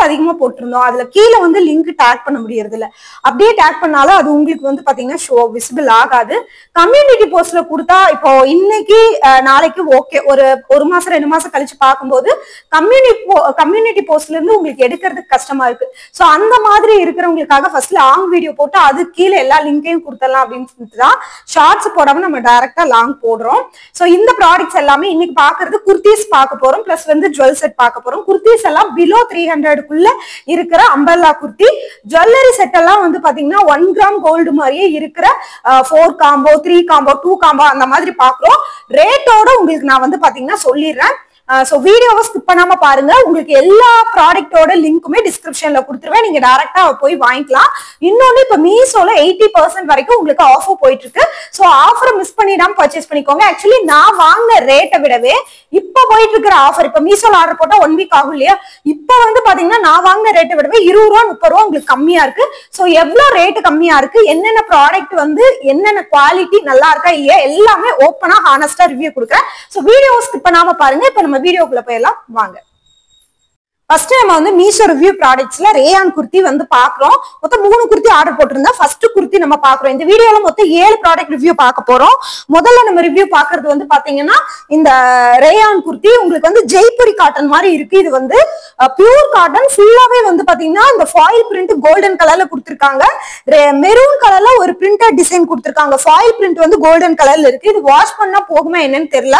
அதிகமா போட்டிருந்தோம். அதுல கீழே வந்து லிங்க் டேக் பண்ண முடியறது இல்ல. அப்படியே டேக் பண்ணாலும் அது உங்களுக்கு வந்து பாத்தீங்கன்னா விசிபிள் ஆகாது. கம்யூனிட்டி போஸ்ட்ல கொடுத்தா இப்போ இன்னைக்கு நாளைக்கு ஓகே, ஒரு மாசம் 2 மாசம் கழிச்சு பார்க்கும்போது கம்யூனிட்டி போஸ்ட்ல இருந்து உங்களுக்கு எடுக்கிறதுக்கு கஷ்டமா இருக்கு. சோ அந்த மாதிரி இருக்கிறவங்களுக்காக ஃபர்ஸ்ட் லாங் வீடியோ போட்டு அது கீழே எல்லா லிங்கையும் கொடுத்துடலாம் அப்படின்னு சொல்லிட்டு தான் ஷார்ட்ஸ் போடாம நம்ம டைரக்டா லாங் போடுறோம். சோ இந்த ப்ராடக்ட்ஸ் எல்லாமே இன்னைக்கு பாக்குறது குர்த்திஸ் பார்க்க போறோம், பிளஸ் வந்து ஜுவல் செட் பார்க்க போறோம். குர்த்திஸ் எல்லாம் பிலோ 300க்குள்ள இருக்கிற அம்பர்லா குர்த்தி. ஜுவல்லரி செட் எல்லாம் வந்து பாத்தீங்கன்னா 1 கிராம் கோல்டு மாதிரியே இருக்கிற 4 காம்போ 3 காம்போ 2 காம்போ அந்த மாதிரி பாக்குறோம். ரேட்டோட உங்களுக்கு நான் வந்து பாத்தீங்கன்னா சொல்லிடுறேன். சோ வீடியோவை ஸ்கிப் பண்ணாம பாருங்க. உங்களுக்கு எல்லா ப்ராடக்ட்டோட லிங்க்குமே டிஸ்கிரிப்ஷன்ல கொடுத்துருவேன், நீங்க டைரக்டா போய் வாங்கிக்கலாம். இன்னொன்னு இப்ப மீஷோல 80% வரைக்கும் உங்களுக்கு ஆஃபர் போயிட்டு இருக்கு. சோ ஆஃபரை மிஸ் பண்ணிடாம பர்ச்சேஸ் பண்ணிக்கோங்க. ஆக்சுவலி நான் வாங்கின ரேட்டை விடவே இப்ப போயிட்டு இருக்கிற ஆஃபர், இப்ப மீஷோல ஆர்டர் போட்டா 1 வீக் ஆகும் இல்லையா, இப்ப வந்து பாத்தீங்கன்னா நான் வாங்கின ரேட்டை விடவே 20 ரூபா 30 ரூபா உங்களுக்கு கம்மியா இருக்கு. சோ எவ்வளவு ரேட் கம்மியா இருக்கு, என்னென்ன ப்ராடக்ட் வந்து என்னென்ன குவாலிட்டி நல்லா இருக்கா இல்லையா எல்லாமே ஓப்பனா ஹானஸ்டா ரிவ்யூ கொடுக்குறேன். சோ வீடியோ ஸ்கிப் பண்ணாம பாருங்க. இப்ப நம்ம வீடியோக்குள்ள போயெல்லாம் வாங்க. ஃபர்ஸ்ட் நம்ம வந்து மீஷோ ரிவ்யூ ப்ராடக்ட்ஸ்ல ரேயான் குர்த்தி வந்து பாக்குறோம். மொத்தம் 3 குர்த்தி ஆர்டர் போட்டிருந்தா ஃபர்ஸ்ட் குர்த்தி நம்ம பாக்குறோம். இந்த வீடியோல மொத்தம் 7 ப்ராடக்ட் ரிவ்யூ பார்க்க போறோம். முதல்ல நம்ம ரிவ்யூ பாக்குறது வந்து பாத்தீங்கன்னா இந்த ரேயான் குர்த்தி. உங்களுக்கு வந்து ஜெய்புரி காட்டன் மாதிரி இருக்கு. இது வந்து பியூர் காட்டன், ஃபுல்லாவே வந்து பாத்தீங்கன்னா இந்த ஃபாயில் பிரிண்ட் கோல்டன் கலர்ல கொடுத்திருக்காங்க. மெரூன் கலர்ல ஒரு பிரிண்டட் டிசைன் கொடுத்திருக்காங்க. ஃபாயில் பிரிண்ட் வந்து கோல்டன் கலர்ல இருக்கு. இது வாஷ் பண்ணா போகுமா என்னன்னு தெரியல.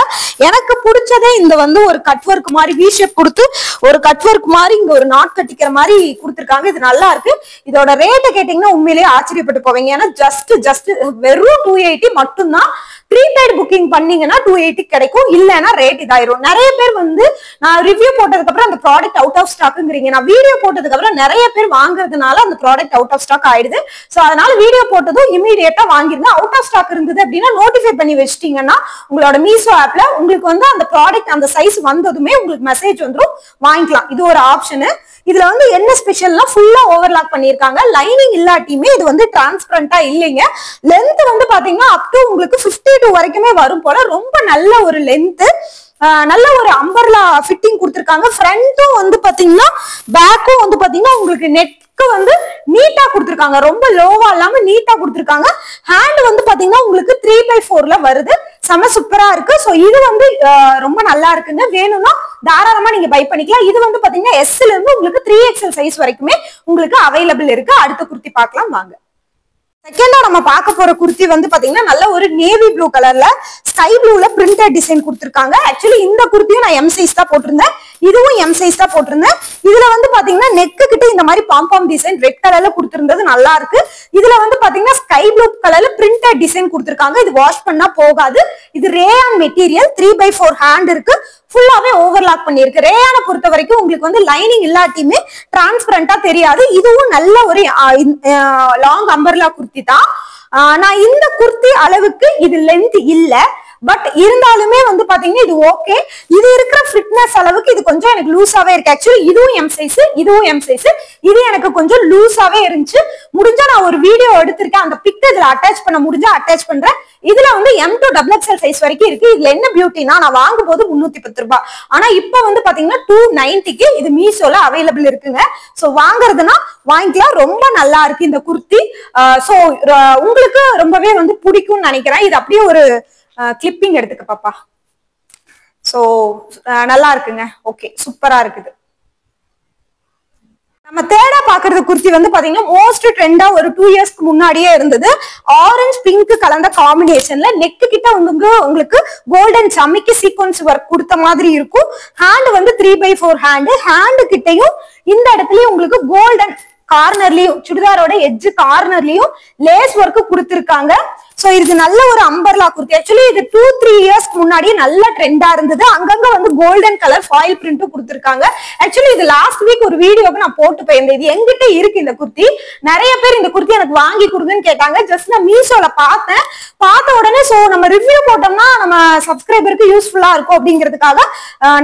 எனக்கு பிடிச்சதே இந்த வந்து ஒரு கட் ஒர்க் மாதிரி வி ஷேப் கொடுத்து ஒரு கட் ஒர்க் மாதிரி இங்க ஒரு நாட் கட்டிக்கிற மாதிரி கொடுத்திருக்காங்க. இது நல்லா இருக்கு. இதோட ரேட்டை கேட்டீங்கன்னா உண்மையிலேயே ஆச்சரியப்பட்டு போவீங்க. ஏன்னா ஜஸ்ட் வெறும் 280 மட்டும்தான். ப்ரீபெய்ட் புக்கிங் பண்ணீங்கன்னா 280 கிடைக்கும், இல்லைன்னா ரேட் இதாயிரும். நிறைய பேர் வந்து நான் ரிவ்யூ போட்டதுக்கு அப்புறம் அந்த ப்ராடக்ட் அவுட் ஆஃப் ஸ்டாக்ங்கிறீங்க. நான் வீடியோ போட்டதுக்கு அப்புறம் நிறைய பேர் வாங்குறதுனால அந்த ப்ராடக்ட் அவுட் ஆஃப் ஸ்டாக் ஆயிடுது. சோ அதனால வீடியோ போட்டதும் இமீடியட்டா வாங்கிருங்க. அவுட் ஆஃப் ஸ்டாக் இருந்தது அப்படின்னா நோட்டிஃபை பண்ணி வச்சிட்டீங்கன்னா உங்களோட மீஷோ ஆப்ல உங்களுக்கு வந்து அந்த ப்ராடக்ட் அந்த சைஸ் வந்ததுமே உங்களுக்கு மெசேஜ் வந்துடும், வாங்கிக்கலாம். இது ஒரு ஆப்ஷனு. இதுல வந்து என்ன ஸ்பெஷல்னா ஃபுல்லா ஓவர்லாக் பண்ணிருக்காங்க. லைனிங் இல்லாட்டியுமே இது வந்து டிரான்ஸ்பரண்டா இல்லைங்க. லென்த் வந்து பாத்தீங்கன்னா அப் டு உங்களுக்கு 52 வரைக்குமே வரும் போல. ரொம்ப நல்ல ஒரு லென்த், நல்ல ஒரு அம்பர்லா ஃபிட்டிங் கொடுத்திருக்காங்க. ஃப்ரண்ட்டும் வந்து பாத்தீங்கன்னா பேக்கும் வந்து பாத்தீங்கன்னா உங்களுக்கு நெட்க்கு வந்து நீட்டா கொடுத்திருக்காங்க. ரொம்ப லோவா இல்லாம நீட்டா கொடுத்திருக்காங்க. ஹேண்ட் வந்து பாத்தீங்கன்னா உங்களுக்கு 3/4ல வருது. செம சூப்பரா இருக்கு. சோ இது வந்து ரொம்ப நல்லா இருக்குங்க. வேணும்னா தாராளமா நீங்க பை பண்ணிக்கலாம். இது வந்து பாத்தீங்கன்னா எஸ்ல இருந்து உங்களுக்கு 3XL சைஸ் வரைக்குமே உங்களுக்கு அவைலபிள் இருக்கு. அடுத்த குர்த்தி பார்க்கலாம் வாங்க. செகண்டா நம்ம பார்க்க போற குர்த்தி வந்து பாத்தீங்கன்னா நல்ல ஒரு நேவி ப்ளூ கலர்ல ஸ்கை ப்ளூல பிரிண்டட் டிசைன் கொடுத்திருக்காங்க. ஆக்சுவலி இந்த குர்த்தியும் நான் எம் சைஸ் தான் போட்டிருந்தேன், இதுவும் எம் சைஸ் தான் போட்டிருந்தேன். இதுல வந்து பாத்தீங்கன்னா நெக்கு கிட்ட இந்த மாதிரி பாம்பாம் டிசைன் ரெட் கலர்ல கொடுத்திருந்தது நல்லா இருக்கு. இதுல வந்து பாத்தீங்கன்னா ஸ்கை ப்ளூ கலர்ல பிரிண்டட் டிசைன் கொடுத்திருக்காங்க. இது வாஷ் பண்ணா போகாது. இது ரேயான் மெட்டீரியல், 3/4 ஹேண்ட் இருக்கு. ஃபுல்லாவே ஓவர்லாக் பண்ணிருக்கு. ரேயான பொறுத்த வரைக்கும் உங்களுக்கு வந்து லைனிங் இல்லாட்டியுமே டிரான்ஸ்பரண்டா தெரியாது. இதுவும் நல்ல ஒரு லாங் அம்பர்லா குர்த்தி தான். நான் இந்த குர்த்தி அளவுக்கு இது லென்த் இல்ல, பட் இருந்தாலுமே வந்து பாத்தீங்கன்னா இது ஓகே. இது இருக்கிற ஃபிட்னஸ் அளவுக்கு இது கொஞ்சம் எனக்கு லூஸாவே இருக்கு. ஆக்சுவலி இதுவும் எம் சைஸ், இதுவும் எம் சைஸ். இது எனக்கு கொஞ்சம் லூஸாவே இருந்துச்சு. முடிஞ்சா நான் ஒரு வீடியோ எடுத்திருக்கேன், அந்த பிக் இதுல அட்டாச் பண்ண முடிஞ்சா அட்டாச் பண்றேன். இதுல வந்து M to XXL சைஸ் வரைக்கும் இருக்கு. இதுல என்ன பியூட்டினா நான் வாங்கும் போது 310 ரூபாய், ஆனா இப்ப வந்து பாத்தீங்கன்னா 290க்கு இது மீஷோல அவைலபிள் இருக்குங்க. சோ வாங்குறதுன்னா வாங்கிக்கலாம். ரொம்ப நல்லா இருக்கு இந்த குர்த்தி. சோ உங்களுக்கு ரொம்பவே வந்து பிடிக்கும்னு நினைக்கிறேன். இது அப்படியே ஒரு கிளிப்பிங் எடுத்துக்க பாப்பா. சோ நல்லா இருக்குங்க. ஓகே, சூப்பரா இருக்குது. நம்ம தேடா பாக்குறது குர்த்தி வந்து பாத்தீங்கன்னா மோஸ்ட் ட்ரெண்டா ஒரு 2 இயர்ஸ்க்கு முன்னாடியே இருந்தது. ஆரஞ்சு பிங்க் கலந்த காம்பினேஷன்ல நெக்கு கிட்ட வந்து உங்களுக்கு கோல்டன் சமிக்கி சீக்வன்ஸ் ஒர்க் கொடுத்த மாதிரி இருக்கும். ஹேண்ட் வந்து 3/4 ஹேண்ட் கிட்டையும் இந்த இடத்துலயும் உங்களுக்கு கோல்டன் கார்னர்லயும் சுடிதாரோட எட்ஜ் கார்னர்லயும் லேஸ் ஒர்க் கொடுத்திருக்காங்க. சோ இது நல்ல ஒரு அம்பர்லா குர்த்தி. ஆக்சுவலி இது 2-3 இயர்ஸ்க்கு முன்னாடியே நல்ல ட்ரெண்டா இருந்தது. அங்கங்க வந்து கோல்டன் கலர் ஃபாயில் பிரிண்டும் கொடுத்திருக்காங்க. ஆக்சுவலி இது லாஸ்ட் வீக் ஒரு வீடியோக்கு நான் போட்டு போயிருந்தேன். இது எங்கிட்ட இருக்கு இந்த குர்த்தி. நிறைய பேர் இந்த குர்த்தி எனக்கு வாங்கி கொடுங்கன்னு கேட்டாங்க. ஜஸ்ட் நான் மீஷோல பார்த்தேன். பார்த்த உடனே சோ நம்ம ரிவ்யூ போட்டோம்னா நம்ம சப்ஸ்கிரைபருக்கு யூஸ்ஃபுல்லா இருக்கும் அப்படிங்கிறதுக்காக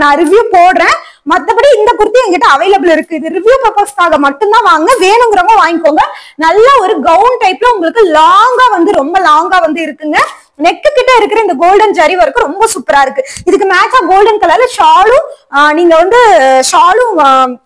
நான் ரிவ்யூ போடுறேன். மத்தபடி இந்த குர்த்தி என்கிட்ட அவைலபிள் இருக்கு. இது ரிவ்யூ பர்பஸ்க்காக மட்டும்தான் வாங்க, வேணுங்கிறவங்க வாங்கிக்கோங்க. நல்ல ஒரு கவுன் டைப்ல உங்களுக்கு லாங்கா வந்து ரொம்ப லாங்கா வந்து இருக்குங்க. நெக்கு கிட்ட இருக்கிற இந்த கோல்டன் ஜரி ஒர்க் ரொம்ப சூப்பரா இருக்கு. இதுக்கு மேட்சா கோல்டன் கலர்ல ஷாலும் நீங்க வந்து ஷாலும்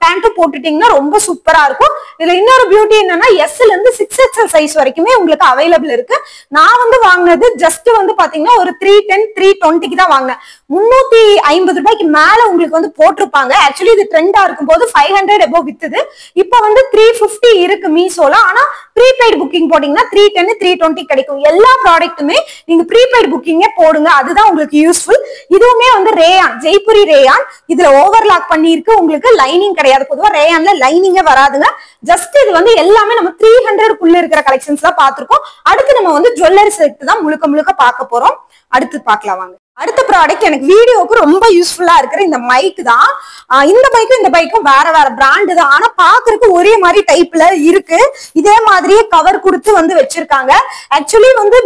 பேண்ட்டும் போட்டுட்டீங்கன்னா ரொம்ப சூப்பரா இருக்கும். இதுல இன்னொரு பியூட்டி என்னன்னா எஸ்ல இருந்து 6XL சைஸ் வரைக்குமே உங்களுக்கு அவைலபிள் இருக்கு. நான் வந்து வாங்கினது ஜஸ்ட் வந்து பாத்தீங்கன்னா ஒரு 310 320க்கு தான் வாங்கினேன். 350 ரூபாய்க்கு மேல உங்களுக்கு வந்து போட்டிருப்பாங்க. ஆக்சுவலி இது ட்ரெண்டா இருக்கும் போது 500 எபோவ் வித்துது. இப்ப வந்து 350 இருக்கு மீசோல. ஆனா ப்ரீபெய்ட் புக்கிங் போட்டீங்கன்னா 310 320 கிடைக்கும். எல்லா ப்ராடக்ட்டுமே நீங்க ப்ரீபெய்ட் புக்கிங்கே போடுங்க, அதுதான் உங்களுக்கு யூஸ்ஃபுல். இதுவுமே வந்து ரேயான், ஜெய்ப்பூரி ரேயான். இதுல ஓவர்லாக் பண்ணிருக்கு, உங்களுக்கு லைனிங் கிடையாது. பொதுவா ரேயான்ல லைனிங்கே வராதுங்க. ஜஸ்ட் இது வந்து எல்லாமே நம்ம 300க்குள்ள இருக்கிற கலெக்ஷன்ஸ் தான் பார்த்திருக்கோம். அடுத்து நம்ம வந்து ஜுவல்லரி செட் தான் முழுக்க முழுக்க பார்க்க போறோம். அடுத்து பார்க்கலாம் வாங்க. அடுத்த ப்ராடக்ட் எனக்கு வீடியோக்கு ரொம்ப யூஸ்ஃபுல்லா இருக்கிற இந்த மைக் தான். இந்த மைக்கும் இந்த பைக்கும் வேற வேற பிராண்டு தான், ஆனா பாக்குறதுக்கு ஒரே மாதிரி டைப்ல இருக்கு. இதே மாதிரியே கவர் கொடுத்து வந்து வச்சிருக்காங்க. ஆக்சுவலி வந்து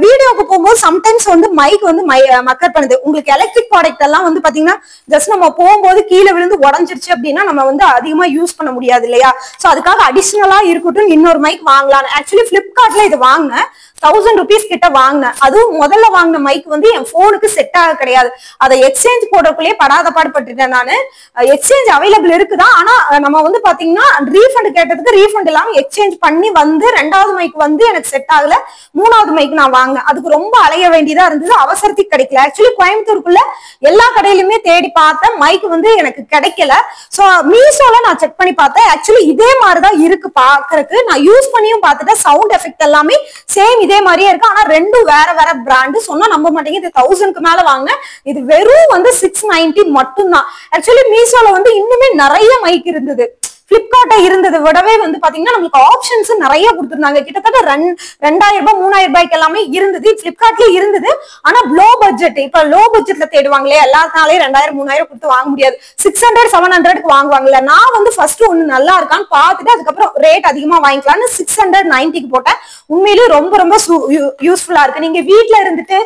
வீடியோக்கு போகும்போது சம்டைம்ஸ் வந்து மைக் வந்து மக்கர் பண்ணுது. உங்களுக்கு எலக்ட்ரிக் ப்ராடக்ட் எல்லாம் வந்து பாத்தீங்கன்னா ஜஸ்ட் நம்ம போகும்போது கீழே விழுந்து உடஞ்சிருச்சு அப்படின்னா நம்ம வந்து அதிகமா யூஸ் பண்ண முடியாது இல்லையா? சோ அதுக்காக அடிஷனலா இருக்கட்டும் இன்னொரு மைக் வாங்கலாம். ஆக்சுவலி பிளிப்கார்ட்ல இது வாங்கினேன், 1000 rupees கிட்ட வாங்கினேன். அதுவும் முதல்ல வாங்கின மைக் வந்து என் போனுக்கு செட் ஆக கிடையாது. அதை எக்ஸ்சேஞ்ச் போடுறதுக்குள்ளேயே படாத பாடுபட்டுட்டேன் நானு. எக்ஸ்சேஞ்ச் அவைலபிள் இருக்குதான், ஆனா நம்ம வந்து பாத்தீங்கன்னா ரீஃபண்ட் கேட்டதுக்கு ரீஃபண்ட் இல்லாம எக்ஸ்சேஞ்ச் பண்ணி வந்து 2வது மைக் வந்து எனக்கு செட் ஆகல. 3வது மைக் நான் வாங்கினேன். அதுக்கு ரொம்ப அலைய வேண்டியதா இருந்தது, அவசரத்துக்கு கிடைக்கல. ஆக்சுவலி கோயம்புத்தூருக்குள்ள எல்லா கடையிலுமே தேடி பார்த்தேன், மைக் வந்து எனக்கு கிடைக்கல. சோ மீசோல நான் செக் பண்ணி பார்த்தேன். ஆக்சுவலி இதே மாதிரிதான் இருக்கு பாக்குறதுக்கு. நான் யூஸ் பண்ணியும் பார்த்துட்டேன், சவுண்ட் எஃபெக்ட் எல்லாமே சேம் இதே மாதிரியே இருக்கு. ஆனா ரெண்டும் வேற வேற பிராண்டு. சொன்னா நம்ப மாட்டீங்க, இது 1000க்கு மேல வாங்க. இது வெறும் வந்து 690 மட்டும்தான். ஆக்சுவலி மீசோல வந்து இன்னுமே நிறைய மைக் இருந்தது. பிளிப்கார்ட்ட இருந்ததை விடவே வந்து பாத்தீங்கன்னா நமக்கு ஆப்ஷன்ஸ் நிறைய கொடுத்துருந்தாங்க. கிட்டத்தட்ட 2000 ரூபாய் 3000 ரூபாய்க்கு எல்லாமே இருந்தது. பிளிப்கார்ட்ல இருந்தது, ஆனா லோ பட்ஜெட். இப்ப லோ பட்ஜெட்ல தேடுவாங்களே, எல்லாத்தாலே 2000 3000 கொடுத்து வாங்க முடியாது. 600 700க்கு வாங்குவாங்கல்ல. நான் வந்து ஃபர்ஸ்ட் ஒண்ணு நல்லா இருக்கான்னு பார்த்துட்டு அதுக்கப்புறம் ரேட் அதிகமா வாங்கிக்கலாம்னு 690க்கு போட்டேன். உண்மையிலேயே ரொம்ப ரொம்ப யூஸ்ஃபுல்லா இருக்கு. நீங்க வீட்டுல இருந்துட்டு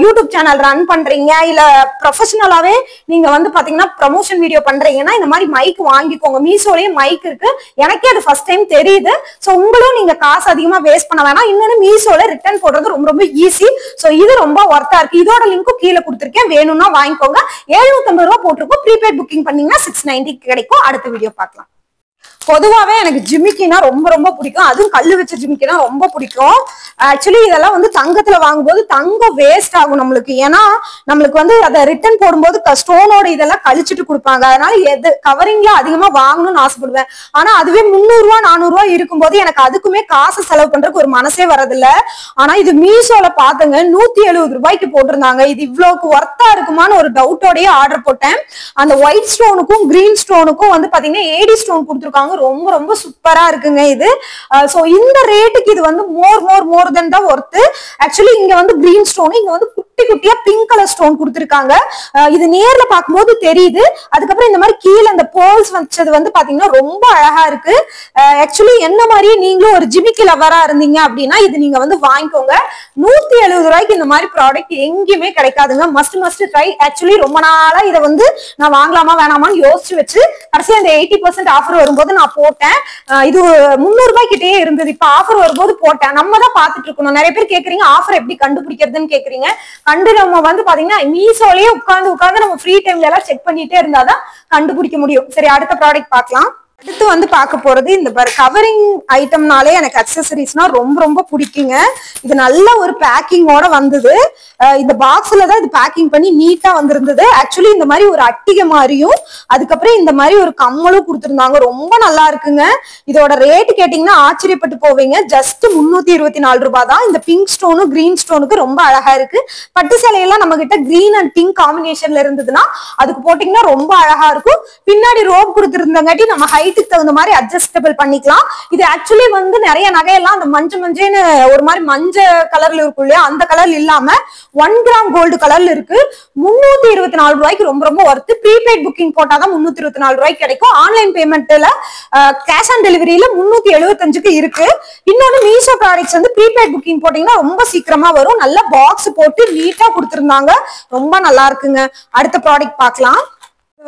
யூடியூப் சேனல் ரன் பண்றீங்க, இல்ல ப்ரொஃபஷனலாவே நீங்க வந்து பாத்தீங்கன்னா ப்ரமோஷன் வீடியோ பண்றீங்கன்னா இந்த மாதிரி மைக் வாங்கிக்கோங்க. மீசோலயே மைக் இருக்கு, எனக்கே அது ஃபர்ஸ்ட் டைம் தெரியுது. சோ உங்களும் நீங்க காசு அதிகமா வேஸ்ட் பண்ண வேணாம். இன்னொன்னு மீசோல ரிட்டர்ன் போடுறது ரொம்ப ரொம்ப ஈஸி. சோ இது ரொம்ப ஒர்த்தா இருக்கு. இதோட லிங்க்கும் கீழே கொடுத்துருக்கேன், வேணும்னா வாங்கிக்கோங்க. 750 ரூபாய் போட்டிருக்கோம். ப்ரீபெய்ட் புக்கிங் பண்ணீங்கன்னா 690 கிடைக்கும். அடுத்த வீடியோ பார்க்கலாம். பொதுவாவே எனக்கு ஜிமிக்கினா ரொம்ப ரொம்ப பிடிக்கும், அதுவும் கல்லு வச்ச ஜிமிக்கினா ரொம்ப பிடிக்கும். ஆக்சுவலி இதெல்லாம் வந்து தங்கத்துல வாங்கும்போது தங்கம் வேஸ்ட் ஆகும் நம்மளுக்கு. ஏன்னா நம்மளுக்கு வந்து அதை ரிட்டர்ன் போடும்போது ஸ்டோனோட இதெல்லாம் கழிச்சிட்டு கொடுப்பாங்க. அதனால எது கவரிங்ல அதிகமா வாங்கணும்னு ஆசைப்படுவேன். ஆனா அதுவே 300 ரூபாய் 400 ரூபாய் இருக்கும்போது எனக்கு அதுக்குமே காசு செலவு பண்றதுக்கு ஒரு மனசே வரதில்ல. ஆனா இது மீசோல பாத்துங்க 170 ரூபாய்க்கு போட்டிருந்தாங்க. இது இவ்வளவுக்கு ஒர்த்தா இருக்குமான்னு ஒரு டவுட்டோடய ஆர்டர் போட்டேன். அந்த ஒயிட் ஸ்டோனுக்கும் கிரீன் ஸ்டோனுக்கும் வந்து பாத்தீங்கன்னா ஏடி ஸ்டோன் கொடுத்துருக்காங்க. ரொம்ப ரொம்ப சூப்பரா இருக்குங்க இது. சோ இந்த ரேட்டுக்கு இது வந்து மோர் தென் தான் ஒர்த். ஆக்சுவலி இங்க வந்து கிரீன் ஸ்டோன், இங்க வந்து குட்டி குட்டியா பிங்க் கலர் ஸ்டோன் கொடுத்துருக்காங்க. இது நேர்ல பார்க்கும்போது தெரியுது. அதுக்கப்புறம் இந்த மாதிரி கீழே இந்த போல்ஸ் வச்சது வந்து பாத்தீங்கன்னா ரொம்ப அழகா இருக்கு. ஆக்சுவலி என்ன மாதிரியே நீங்களும் ஒரு ஜிமிக்கி லவரா இருந்தீங்க அப்படின்னா இது நீங்க வந்து வாங்கிக்கோங்க. 170 ரூபாய்க்கு இந்த மாதிரி ப்ராடக்ட் எங்கேயுமே கிடைக்காதுங்க. Must try. ஆக்சுவலி ரொம்ப நாளா இதை வந்து நான் வாங்கலாமா வேணாமான்னு யோசிச்சு வச்சு கடைசியா இந்த 80% ஆஃபர் வரும்போது நான் போட்டேன். இது 300 ரூபாய் கிட்டே இருந்தது. இப்ப ஆஃபர் வரும்போது போட்டேன். நம்ம தான் பாத்துட்டு இருக்கணும். நிறைய பேர் கேக்குறீங்க ஆஃபர் எப்படி கண்டுபிடிக்கிறதுன்னு கேக்குறீங்க. நம்ம வந்து பாத்தீங்கன்னா மீசோலயே உட்கார்ந்து நம்ம ஃப்ரீ டைம்ல எல்லாம் செக் பண்ணிட்டே இருந்தாதான் கண்டுபிடிக்க முடியும். சரி, அடுத்த ப்ராடக்ட் பார்க்கலாம். அடுத்து வந்து பார்க்க போறது இந்த கவரிங் ஐட்டம்னாலே எனக்கு அக்சசரிஸ்னா ரொம்ப ரொம்ப பிடிக்குங்க. இது நல்ல ஒரு பேக்கிங்கோட வந்தது. இந்த பாக்ஸ்ல தான் இது பேக்கிங் பண்ணி நீட்டா வந்திருந்தது. ஆக்சுவலி இந்த மாதிரி ஒரு அட்டிகை மாதிரியும் அதுக்கப்புறம் இந்த மாதிரி ஒரு கம்மலும் கொடுத்துருந்தாங்க. ரொம்ப நல்லா இருக்குங்க. இதோட ரேட் கேட்டீங்கன்னா ஆச்சரியப்பட்டு போவீங்க. ஜஸ்ட் 324 ரூபாய் தான். இந்த பிங்க் ஸ்டோனும் கிரீன் ஸ்டோனுக்கு ரொம்ப அழகா இருக்கு. பட்டு சேலையெல்லாம் நம்ம கிட்ட கிரீன் அண்ட் பிங்க் காம்பினேஷன்ல இருந்ததுன்னா அதுக்கு போட்டீங்கன்னா ரொம்ப அழகா இருக்கும். பின்னாடி ரோப் கொடுத்துருந்தங்காட்டி நம்ம ஹைட்டுக்கு தகுந்த மாதிரி அட்ஜஸ்டபிள் பண்ணிக்கலாம். இது ஆக்சுவலி வந்து நிறைய நகையெல்லாம் அந்த மஞ்சள் ஒரு மாதிரி மஞ்சள் கலர்ல இருக்கும் இல்லையா, அந்த கலர்ல இல்லாம 1 கிராம் கோல்டு கலர்ல இருக்கு. 324 ரூபாய்க்கு ரொம்ப ரொம்ப ஒர்த்து. ப்ரீபெய்ட் புக்கிங் போட்டாதான் 324 ரூபாய்க்கு கிடைக்கும். ஆன்லைன் பேமெண்ட்ல கேஷ் ஆன் டெலிவரியில 375க்கு இருக்கு. இன்னொன்னு மீஷோ ப்ராடக்ட்ஸ் வந்து ப்ரீபெய்ட் புக்கிங் போட்டீங்கன்னா ரொம்ப சீக்கிரமா வரும். நல்ல பாக்ஸ் போட்டு நீட்டா கொடுத்துருந்தாங்க. ரொம்ப நல்லா இருக்குங்க. அடுத்த ப்ராடக்ட் பார்க்கலாம்.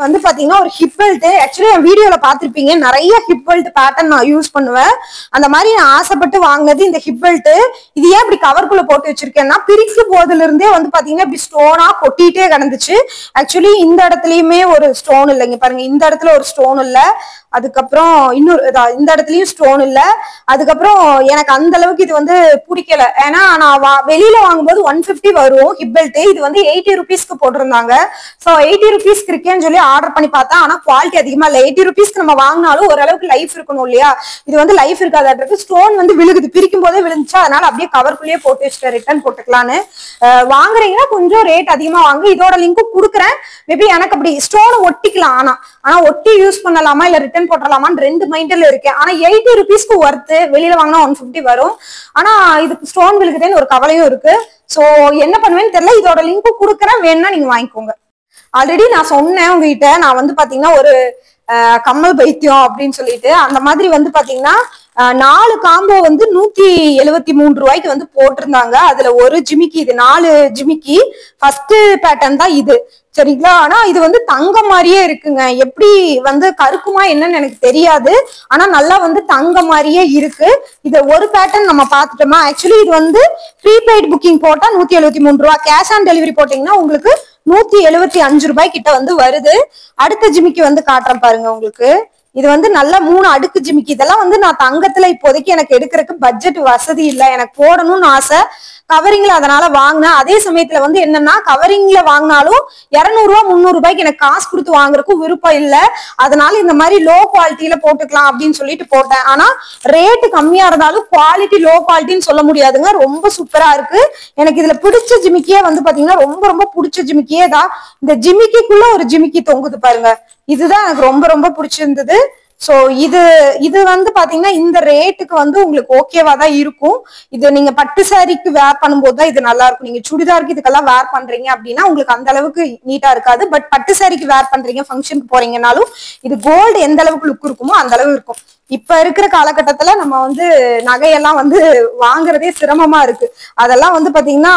வந்து பாத்தீங்கன்னா ஒரு ஹிப் பெல்ட். ஆக்சுவலி என் வீடியோல பாத்திருப்பீங்க, நிறைய ஹிப் பெல்ட் பேட்டர்ன் நான் யூஸ் பண்ணுவேன். அந்த மாதிரி நான் ஆசைப்பட்டு வாங்கினது இந்த ஹிப் பெல்ட். இது ஏன் இப்படி கவர்க்குள்ள போட்டு வச்சிருக்கேன்னா, பிரிக்கும் போதுல இருந்தே வந்து பாத்தீங்கன்னா இப்படி ஸ்டோனா கொட்டிட்டே கிடந்துச்சு. ஆக்சுவலி இந்த இடத்துலயுமே ஒரு ஸ்டோன் இல்லைங்க பாருங்க, இந்த இடத்துல ஒரு ஸ்டோன் இல்ல, அதுக்கப்புறம் இன்னொரு இந்த இடத்துலயும் ஸ்டோன் இல்ல. அதுக்கப்புறம் எனக்கு அந்த அளவுக்கு இது வந்து பிடிக்கல. ஏன்னா நான் வெளியில வாங்கும்போது 150 வரும் ஹிப் பெல்ட், இது வந்து 80 ருபீஸ்க்கு போட்டிருந்தாங்க. ஸோ 80 ருபீஸ்க்கு இருக்கேன்னு சொல்லி ஆர்டர் பண்ணி பார்த்தா, ஆனா குவாலிட்டி அதிகமா இல்லை. 80 ருபீஸ்க்கு நம்ம வாங்கினாலும் ஓரளவுக்கு லைஃப் இருக்கணும் இல்லையா, இது வந்து லைஃப் இருக்காது. ஸ்டோன் வந்து விழுகுது, பிரிக்கும் போதே விழுந்துச்சா, அதனால அப்படியே கவர்க்குள்ளேயே போட்டு வச்சுட்டேன், ரிட்டர்ன் போட்டுக்கலான்னு. வாங்குறீங்கன்னா கொஞ்சம் ரேட் அதிகமா வாங்க, இதோட லிங்க்கும் கொடுக்குறேன். மேபி எனக்கு அப்படி ஸ்டோன் ஒட்டிக்கலாம், ஆனா ஒட்டி யூஸ் பண்ணலாமா இல்ல ரிட்டர்ன் போட்டலாமான்னு 2 மைண்ட்ல இருக்கேன். ஆனா 80 ருபீஸ்க்கு ஒர்த்து, வெளியில வாங்கினா 150 வரும். ஆனா இதுக்கு ஸ்டோன் விழுகுதுன்னு ஒரு கவலையும் இருக்கு. சோ என்ன பண்ணுவேன்னு தெரியல, இதோட லிங்க்கும் கொடுக்குறேன், வேணும்னா நீங்க வாங்கிக்கோங்க. ஆல்ரெடி நான் சொன்னேன் உங்ககிட்ட, நான் வந்து பாத்தீங்கன்னா ஒரு கம்மல் பைத்தியம் அப்படின்னு சொல்லிட்டு. அந்த மாதிரி வந்து பாத்தீங்கன்னா 4 காம்போ வந்து 173 ரூபாய்க்கு வந்து போட்டிருந்தாங்க. அதுல ஒரு ஜிமிக்கி, இது 4 ஜிமிக்கி, ஃபர்ஸ்ட் பேட்டர்ன் தான் இது, சரிங்களா? ஆனா இது வந்து தங்க மாதிரியே இருக்குங்க. எப்படி வந்து கருக்குமா என்னன்னு எனக்கு தெரியாது, ஆனா நல்லா வந்து தங்க மாதிரியே இருக்கு. இது ஒரு பேட்டர்ன் நம்ம பாத்துட்டோமா. ஆக்சுவலி இது வந்து ப்ரீபெய்ட் புக்கிங் போட்டா 173 ரூபாய், கேஷ் ஆன் டெலிவரி போட்டீங்கன்னா உங்களுக்கு 175 ரூபாய் கிட்ட வந்து வருது. அடுத்த ஜிமிக்கி வந்து காட்டுறேன் பாருங்க உங்களுக்கு. இது வந்து நல்ல 3 அடுக்கு ஜிமிக்கி. இதெல்லாம் வந்து நான் தங்கத்துல இப்போதைக்கு எனக்கு எடுக்கிறதுக்கு பட்ஜெட் வசதி இல்லை, எனக்கு போடணும்னு ஆசை. கவரிங்ல அதனால வாங்கினேன். அதே சமயத்துல வந்து என்னன்னா, கவரிங்ல வாங்கினாலும் 200 ரூபாய் 300 ரூபாய்க்கு எனக்கு காசு கொடுத்து வாங்குறதுக்கு விருப்பம் இல்லை. அதனால இந்த மாதிரி லோ குவாலிட்டியில போட்டுக்கலாம் அப்படின்னு சொல்லிட்டு போட்டேன். ஆனா ரேட்டு கம்மியா இருந்தாலும் குவாலிட்டி லோ குவாலிட்டின்னு சொல்ல முடியாதுங்க, ரொம்ப சூப்பரா இருக்கு. எனக்கு இதுல பிடிச்ச ஜிமிக்கியே வந்து பாத்தீங்கன்னா ரொம்ப ரொம்ப பிடிச்ச ஜிமிக்கியே தான் இந்த ஜிமிக்கிக்குள்ள ஒரு ஜிமிக்கி தொங்குது பாருங்க, இதுதான் எனக்கு ரொம்ப ரொம்ப பிடிச்சிருந்தது. சோ இது வந்து பாத்தீங்கன்னா இந்த ரேட்டுக்கு வந்து உங்களுக்கு ஓகேவா தான் இருக்கும். இது நீங்க பட்டு சாரிக்கு வேர் பண்ணும்போது தான் இது நல்லா இருக்கும். நீங்க சுடிதாருக்கு இதுக்கெல்லாம் வேர் பண்றீங்க அப்படின்னா உங்களுக்கு அந்த அளவுக்கு நீட்டா இருக்காது. பட் பட்டு சாரிக்கு வேர் பண்றீங்க, ஃபங்க்ஷனுக்கு போறீங்கன்னாலும் இது கோல்டு எந்த அளவுக்கு லுக் இருக்குமோ அந்த அளவு இருக்கும். இப்ப இருக்கிற காலகட்டத்துல நம்ம வந்து நகையெல்லாம் வந்து வாங்குறதே சிரமமா இருக்கு. அதெல்லாம் வந்து பாத்தீங்கன்னா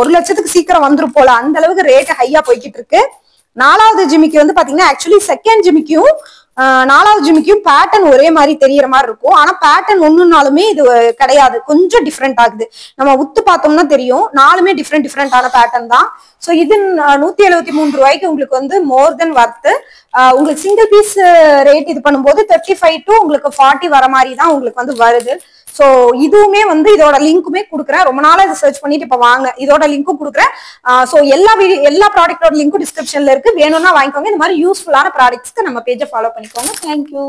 1 லட்சத்துக்கு சீக்கிரம் வந்துரும் போல, அந்த அளவுக்கு ரேட் ஹையா போய்கிட்டு இருக்கு. 4வது ஜிமிக்கி வந்து பாத்தீங்கன்னா ஆக்சுவலி செகண்ட் ஜிமிக்கியும் 4வது ஜிமிக்கியும் பேட்டர்ன் ஒரே மாதிரி தெரியற மாதிரி இருக்கும். ஆனா பேட்டர்ன் ஒண்ணுனாலுமே இது கிடையாது, கொஞ்சம் டிஃப்ரெண்ட் ஆகுது. நம்ம உத்து பார்த்தோம்னா தெரியும், 4மே டிஃப்ரெண்டான பேட்டர்ன் தான். ஸோ இது 173 ரூபாய்க்கு உங்களுக்கு வந்து மோர் தென் வர்த்து. உங்களுக்கு சிங்கிள் பீஸ் ரேட் இது பண்ணும்போது 35 to உங்களுக்கு 40 வர மாதிரி தான் உங்களுக்கு வந்து வருது. ஸோ இதுவுமே வந்து இதோட லிங்க்குமே கொடுக்குறேன். ரொம்ப நாளா இதை சர்ச் பண்ணிட்டு இப்ப வாங்க, இதோட லிங்க்கும் கொடுக்குறேன். ஸோ எல்லா ப்ராடக்டோட லிங்க்கும் டிஸ்கிரிப்ஷன்ல இருக்கு, வேணும்னா வாங்கிக்கோங்க. இந்த மாதிரி யூஸ்ஃபுல்லான ப்ராடக்ட்ஸ்க்கு நம்ம பேஜை ஃபாலோ பண்ணிக்கோங்க. தேங்க்யூ.